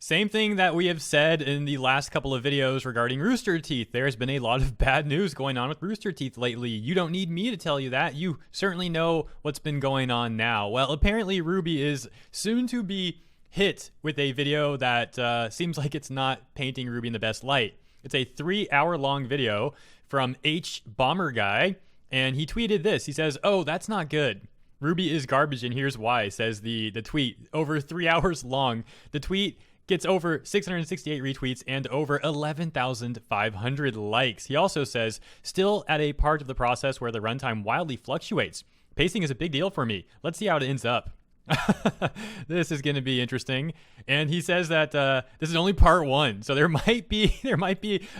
Same thing that we have said in the last couple of videos regarding Rooster Teeth. There's been a lot of bad news going on with Rooster Teeth lately. You don't need me to tell you that. You certainly know what's been going on now. Well, apparently RWBY is soon to be hit with a video that seems like it's not painting RWBY in the best light. It's a 3-hour-long video from Hbomberguy, and he tweeted this. He says, "Oh, that's not good. RWBY is garbage, and here's why," says the tweet. Over 3 hours long. The tweet gets over 668 retweets and over 11,500 likes. He also says, "Still at a part of the process where the runtime wildly fluctuates. Pacing is a big deal for me. Let's see how it ends up." This is going to be interesting. And he says that this is only part 1, so there might be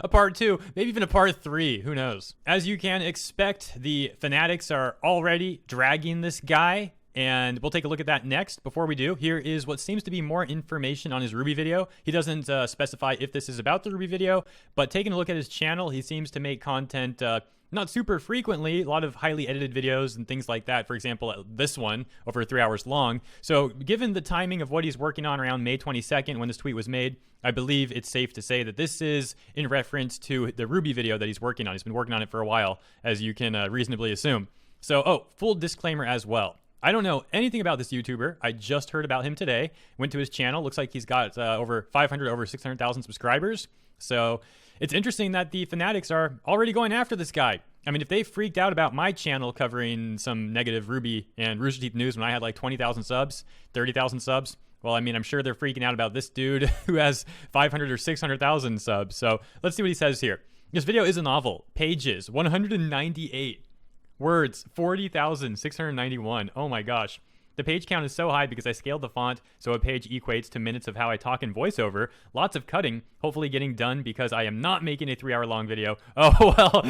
a part 2, maybe even a part 3. Who knows? As you can expect, the Fanatics are already dragging this guy, and we'll take a look at that next. Before we do, here is what seems to be more information on his RWBY video. He doesn't specify if this is about the RWBY video, but taking a look at his channel, he seems to make content not super frequently, a lot of highly edited videos and things like that. For example, this one, over 3 hours long. So given the timing of what he's working on around May 22nd when this tweet was made, I believe it's safe to say that this is in reference to the RWBY video that he's working on. He's been working on it for a while, as you can reasonably assume. So, full disclaimer as well. I don't know anything about this YouTuber. I just heard about him today. Went to his channel. Looks like he's got over 600,000 subscribers. So it's interesting that the Fanatics are already going after this guy. I mean, if they freaked out about my channel covering some negative RWBY and Rooster Teeth news when I had like 20,000 subs, 30,000 subs, well, I mean, I'm sure they're freaking out about this dude who has 500 or 600,000 subs. So let's see what he says here. This video is a novel. Pages, 198. Words, 40,691. Oh my gosh. The page count is so high because I scaled the font, so a page equates to minutes of how I talk in voiceover. Lots of cutting, hopefully getting done because I am not making a 3-hour-long video. Oh, well.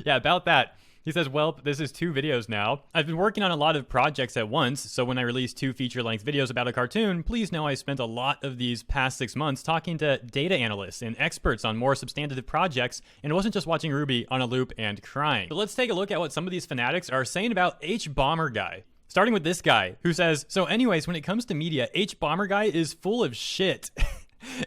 Yeah, about that. He says, "Well, this is 2 videos now. I've been working on a lot of projects at once, so when I release 2 feature-length videos about a cartoon, please know I spent a lot of these past 6 months talking to data analysts and experts on more substantive projects, and it wasn't just watching RWBY on a loop and crying." But let's take a look at what some of these Fanatics are saying about Hbomberguy. Starting with this guy, who says, "So anyways, when it comes to media, Hbomberguy is full of shit."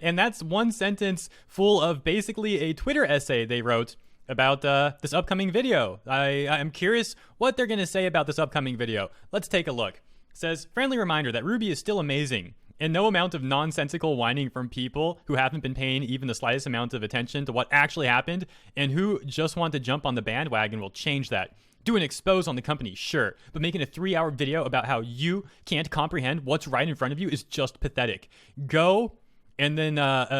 And that's one sentence full of basically a Twitter essay they wrote about this upcoming video. I'm curious what they're going to say about this upcoming video. Let's take a look. It says, "Friendly reminder that RWBY is still amazing, and no amount of nonsensical whining from people who haven't been paying even the slightest amount of attention to what actually happened and who just want to jump on the bandwagon will change that. Do an expose on the company, sure, but making a 3-hour video about how you can't comprehend what's right in front of you is just pathetic. Go," and then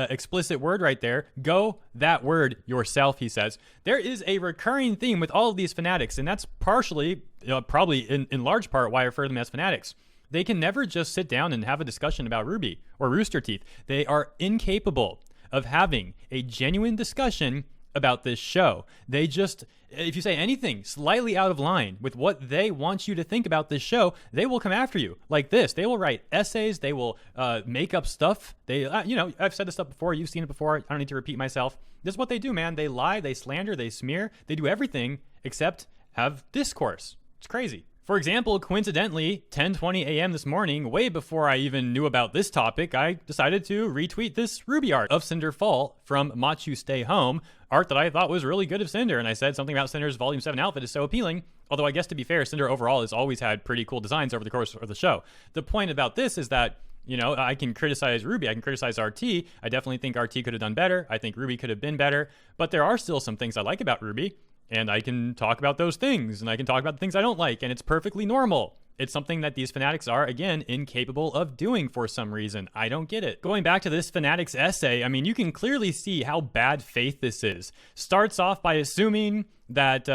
explicit word right there, "go that word yourself," he says. There is a recurring theme with all of these Fanatics, and that's partially, probably in large part, why I refer to them as Fanatics. They can never just sit down and have a discussion about RWBY or Rooster Teeth. They are incapable of having a genuine discussion about this show. They just, if you say anything slightly out of line with what they want you to think about this show, they will come after you like this. They will write essays. They will make up stuff. They, I've said this stuff before. You've seen it before. I don't need to repeat myself. This is what they do, man. They lie, they slander, they smear. They do everything except have discourse. It's crazy. For example, coincidentally, 10:20 a.m. this morning, way before I even knew about this topic, I decided to retweet this RWBY art of Cinder Fall from Machu Stay Home, art that I thought was really good of Cinder, and I said something about Cinder's Volume 7 outfit is so appealing, although I guess to be fair, Cinder overall has always had pretty cool designs over the course of the show. The point about this is that, I can criticize RWBY, I can criticize RT, I definitely think RT could have done better, I think RWBY could have been better, but there are still some things I like about RWBY, and I can talk about those things, and I can talk about the things I don't like, and it's perfectly normal. It's something that these Fanatics are, again, incapable of doing for some reason. I don't get it. Going back to this Fanatics essay, I mean, you can clearly see how bad faith this is. Starts off by assuming that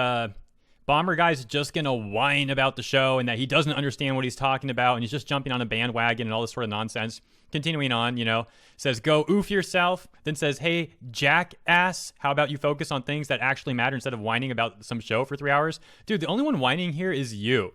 Hbomberguy's just gonna whine about the show and that he doesn't understand what he's talking about and he's just jumping on a bandwagon and all this sort of nonsense. Continuing on, says, "Go oof yourself," then says, "Hey, jackass, how about you focus on things that actually matter instead of whining about some show for 3 hours?" Dude, the only one whining here is you.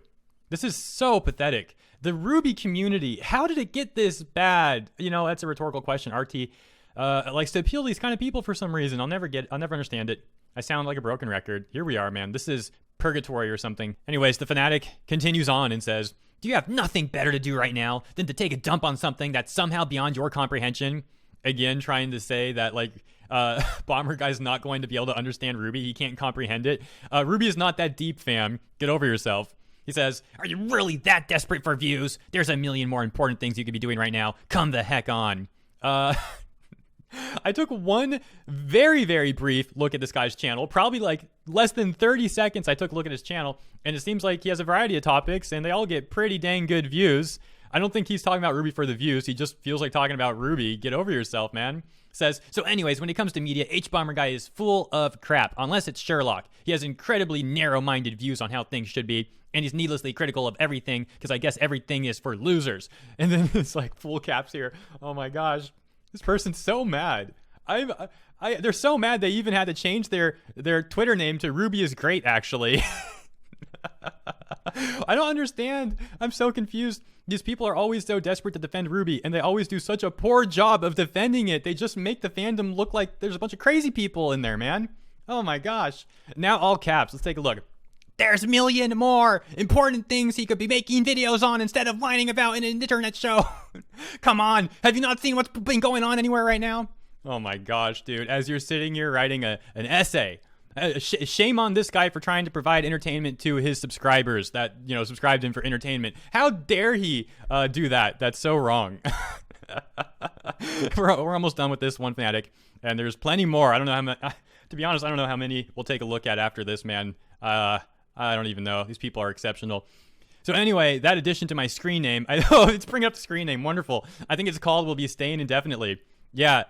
This is so pathetic. The RWBY community, how did it get this bad? That's a rhetorical question. RT likes to appeal to these kind of people for some reason. I'll never understand it. I sound like a broken record. Here we are, man. This is purgatory or something. Anyways, the Fanatic continues on and says, Do you have nothing better to do right now than to take a dump on something that's somehow beyond your comprehension? Again, trying to say that, like, Hbomberguy's not going to be able to understand RWBY. He can't comprehend it. RWBY is not that deep, fam. Get over yourself. He says, are you really that desperate for views? There's a million more important things you could be doing right now. Come the heck on. I took one very, very brief look at this guy's channel, probably like less than 30 seconds. I took a look at his channel, and it seems like he has a variety of topics, and they all get pretty dang good views. I don't think he's talking about RWBY for the views. He just feels like talking about RWBY. Get over yourself, man. Says, so anyways, when it comes to media, Hbomberguy is full of crap, unless it's Sherlock. He has incredibly narrow-minded views on how things should be, and he's needlessly critical of everything, because I guess everything is for losers. And then it's like full caps here. Oh my gosh. This person's so mad. They're so mad they even had to change their Twitter name to RWBY is great, actually. I don't understand. I'm so confused. These people are always so desperate to defend RWBY, and they always do such a poor job of defending it. They just make the fandom look like there's a bunch of crazy people in there, man. Oh my gosh. Now all caps. Let's take a look. There's a million more important things he could be making videos on instead of whining about in an internet show. Come on. Have you not seen what's been going on anywhere right now? Oh my gosh, dude. As you're sitting here writing an essay, shame on this guy for trying to provide entertainment to his subscribers that, you know, subscribed him for entertainment. How dare he do that? That's so wrong. We're almost done with this one Fanatic, and there's plenty more. I don't know how many. To be honest, I don't know how many we'll take a look at after this, man. I don't even know. These people are exceptional. So anyway, that addition to my screen name, it's bringing up the screen name. Wonderful. I think it's called Will Be Staying Indefinitely. Yeah,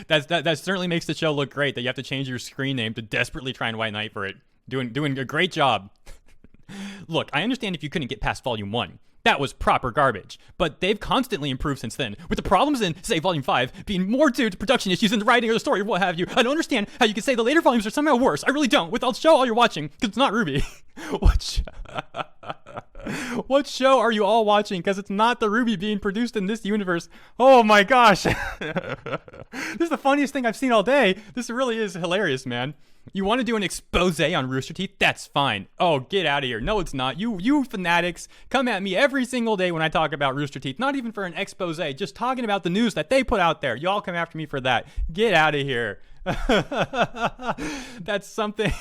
that certainly makes the show look great that you have to change your screen name to desperately try and white knight for it. Doing a great job. Look, I understand if you couldn't get past Volume 1. That was proper garbage. But they've constantly improved since then, with the problems in, say, Volume 5 being more due to production issues in the writing or the story or what have you. I don't understand how you can say the later volumes are somehow worse. I really don't. I'll show all you're watching, because it's not RWBY. What show are you all watching? Because it's not the RWBY being produced in this universe. Oh my gosh. This is the funniest thing I've seen all day. This really is hilarious, man. You want to do an expose on Rooster Teeth? That's fine. Oh, get out of here. No, it's not. You fanatics come at me every single day when I talk about Rooster Teeth. Not even for an expose, just talking about the news that they put out there. Y'all come after me for that. Get out of here. That's something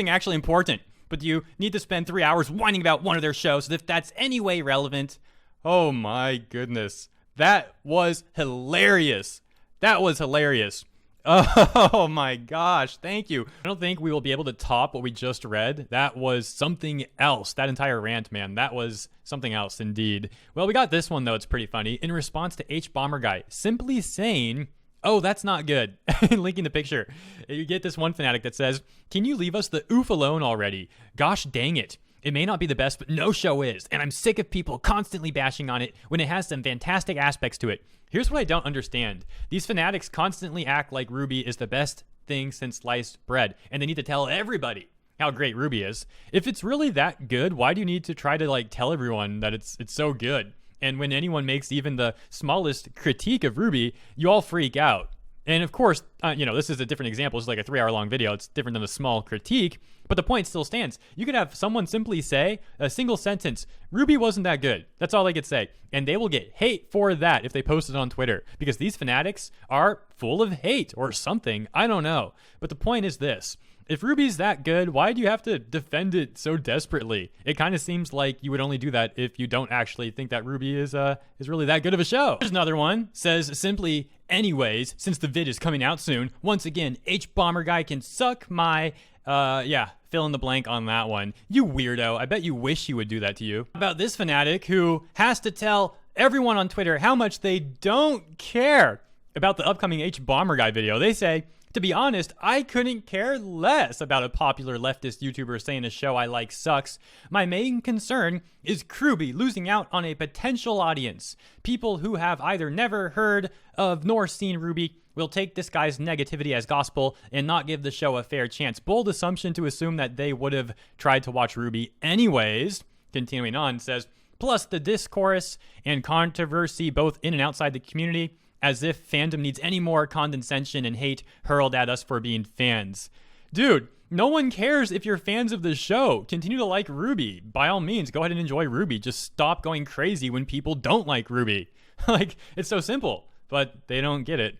actually important. But you need to spend 3 hours whining about one of their shows, if that's any way relevant. Oh my goodness. That was hilarious. That was hilarious. Oh my gosh, thank you. I don't think we will be able to top what we just read. That was something else. That entire rant, man, that was something else indeed. Well, we got this one, though. It's pretty funny. In response to Hbomberguy simply saying, oh, that's not good, linking the picture, you get this one Fanatic that says, can you leave us the oof alone already? Gosh dang it. It may not be the best, but no show is, and I'm sick of people constantly bashing on it when it has some fantastic aspects to it. Here's what I don't understand. These Fanatics constantly act like RWBY is the best thing since sliced bread, and they need to tell everybody how great RWBY is. If it's really that good, why do you need to try to like tell everyone that it's so good? And when anyone makes even the smallest critique of RWBY, you all freak out. And of course, this is a different example. It's like a 3-hour-long video. It's different than a small critique, but the point still stands. You could have someone simply say a single sentence, RWBY wasn't that good. That's all they could say. And they will get hate for that if they post it on Twitter, because these Fanatics are full of hate or something. I don't know. But the point is this. If RWBY's that good, why do you have to defend it so desperately? It kind of seems like you would only do that if you don't actually think that RWBY is really that good of a show. There's another one. Says simply, anyways, since the vid is coming out soon, once again, Hbomberguy can suck my, fill in the blank on that one. You weirdo. I bet you wish he would do that to you. How about this Fanatic who has to tell everyone on Twitter how much they don't care about the upcoming Hbomberguy video. They say, to be honest, I couldn't care less about a popular leftist YouTuber saying a show I like sucks. My main concern is RWBY losing out on a potential audience. People who have either never heard of nor seen RWBY will take this guy's negativity as gospel and not give the show a fair chance. Bold assumption to assume that they would have tried to watch RWBY anyways. Continuing on, says, plus the discourse and controversy both in and outside the community, as if fandom needs any more condescension and hate hurled at us for being fans. Dude, No one cares if you're fans of the show. Continue to like RWBY. By all means, go ahead and enjoy RWBY. Just stop going crazy when people don't like RWBY. Like, it's so simple, but they don't get it.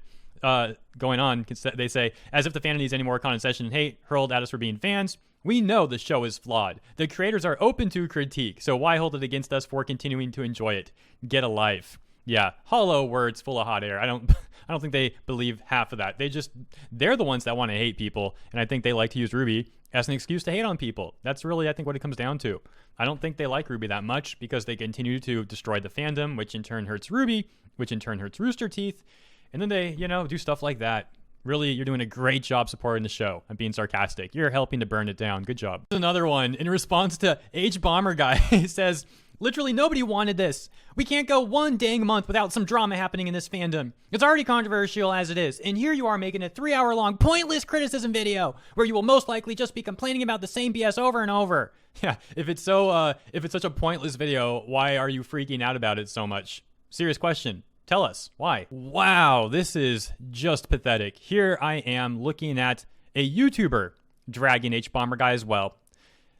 Going on, they say, as if the fan needs any more condescension and hate hurled at us for being fans. We know the show is flawed. The creators are open to critique, so why hold it against us for continuing to enjoy it? Get a life. Yeah, hollow words full of hot air. I don't think they believe half of that. They're the ones that want to hate people, and I think they like to use RWBY as an excuse to hate on people. That's really, I think, what it comes down to. I don't think they like RWBY that much because they continue to destroy the fandom, which in turn hurts RWBY, which in turn hurts Rooster Teeth, and then they, do stuff like that. Really, you're doing a great job supporting the show. I'm being sarcastic. You're helping to burn it down. Good job. Another one in response to Hbomberguy says, literally nobody wanted this. We can't go one dang month without some drama happening in this fandom. It's already controversial as it is, and here you are making a 3-hour-long pointless criticism video where you will most likely just be complaining about the same BS over and over. Yeah, if it's such a pointless video, why are you freaking out about it so much? Serious question. Tell us why. Wow, this is just pathetic. Here I am looking at a YouTuber dragging Hbomberguy as well.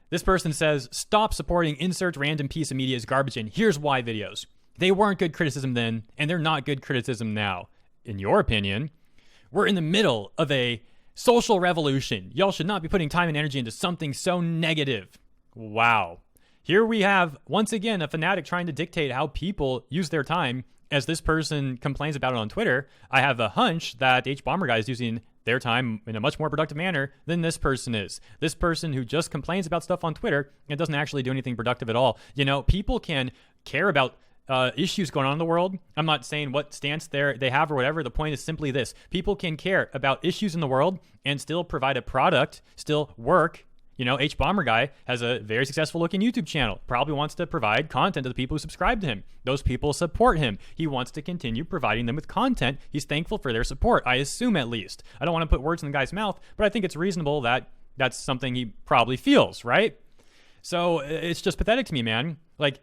This person says, stop supporting insert random piece of media's garbage in here's why videos. They weren't good criticism then, and they're not good criticism now. In your opinion, we're in the middle of a social revolution. Y'all should not be putting time and energy into something so negative. Wow. Here we have, once again, a fanatic trying to dictate how people use their time. As this person complains about it on Twitter, I have a hunch that Hbomberguy is using their time in a much more productive manner than this person is. This person who just complains about stuff on Twitter and doesn't actually do anything productive at all. People can care about issues going on in the world. I'm not saying what stance they have or whatever. The point is simply this. People can care about issues in the world and still provide a product, still work. Hbomberguy has a very successful looking YouTube channel, probably wants to provide content to the people who subscribe to him. Those people support him. He wants to continue providing them with content. He's thankful for their support, I assume at least. I don't want to put words in the guy's mouth, but I think it's reasonable that that's something he probably feels, right? So it's just pathetic to me, man. Like,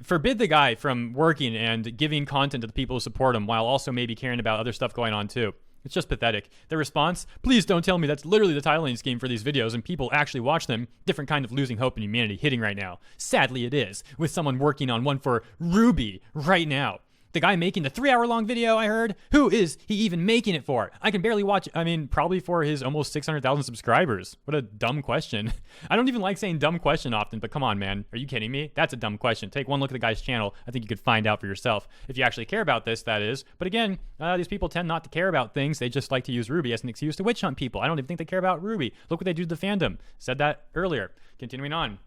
forbid the guy from working and giving content to the people who support him while also maybe caring about other stuff going on too. It's just pathetic. The response, please don't tell me that's literally the titling scheme for these videos and people actually watch them. Different kind of losing hope in humanity hitting right now. Sadly it is, with someone working on one for RWBY right now. The guy making the 3-hour-long video I heard, who is he even making it for? I can barely watch, probably for his almost 600,000 subscribers. What a dumb question. I don't even like saying dumb question often, but come on, man. Are you kidding me? That's a dumb question. Take one look at the guy's channel. I think you could find out for yourself. If you actually care about this, that is. But again, these people tend not to care about things. They just like to use RWBY as an excuse to witch hunt people. I don't even think they care about RWBY. Look what they do to the fandom. Said that earlier. Continuing on.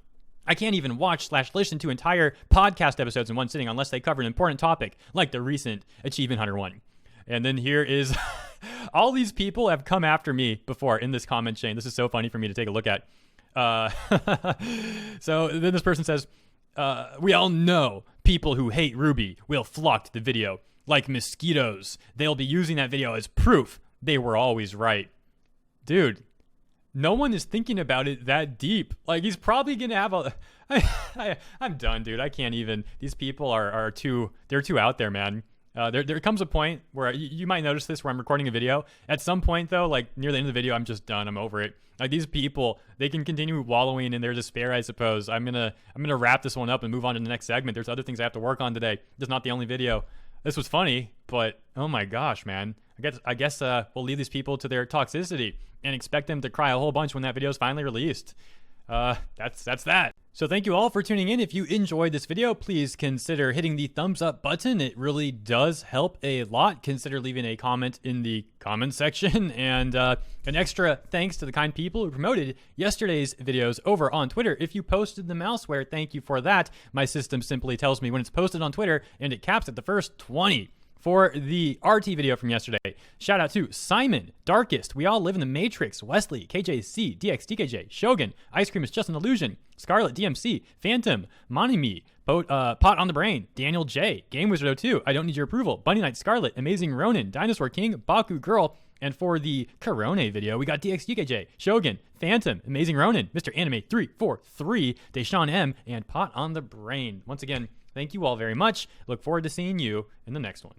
I can't even watch/listen to entire podcast episodes in one sitting unless they cover an important topic, like the recent Achievement Hunter one. And then here is, all these people have come after me before in this comment chain. This is so funny for me to take a look at. So then this person says, we all know people who hate RWBY will flock to the video like mosquitoes. They'll be using that video as proof they were always right. Dude. No one is thinking about it that deep. Like, he's probably going to have I'm done, dude. I can't even. These people are too out there, man. There comes a point where you might notice this where I'm recording a video. At some point, though, like near the end of the video, I'm just done. I'm over it. Like, these people, they can continue wallowing in their despair, I suppose. I'm gonna wrap this one up and move on to the next segment. There's other things I have to work on today. This is not the only video. This was funny, but oh my gosh, man. I guess we'll leave these people to their toxicity and expect them to cry a whole bunch when that video is finally released. That's that. So thank you all for tuning in. If you enjoyed this video, please consider hitting the thumbs up button. It really does help a lot. Consider leaving a comment in the comment section. And an extra thanks to the kind people who promoted yesterday's videos over on Twitter. If you posted them elsewhere, thank you for that. My system simply tells me when it's posted on Twitter, and it caps at the first 20. For the RT video from yesterday, shout out to Simon, Darkest, We All Live in the Matrix, Wesley, KJC, DXDKJ, Shogun, Ice Cream is Just an Illusion, Scarlet, DMC, Phantom, Monimi, Pot on the Brain, Daniel J, Game Wizard 02, I Don't Need Your Approval, Bunny Knight Scarlet, Amazing Ronin, Dinosaur King, Baku Girl, and for the Corone video, we got DXDKJ, Shogun, Phantom, Amazing Ronin, Mr. Anime 343, Shon M, and Pot on the Brain. Once again, thank you all very much. Look forward to seeing you in the next one.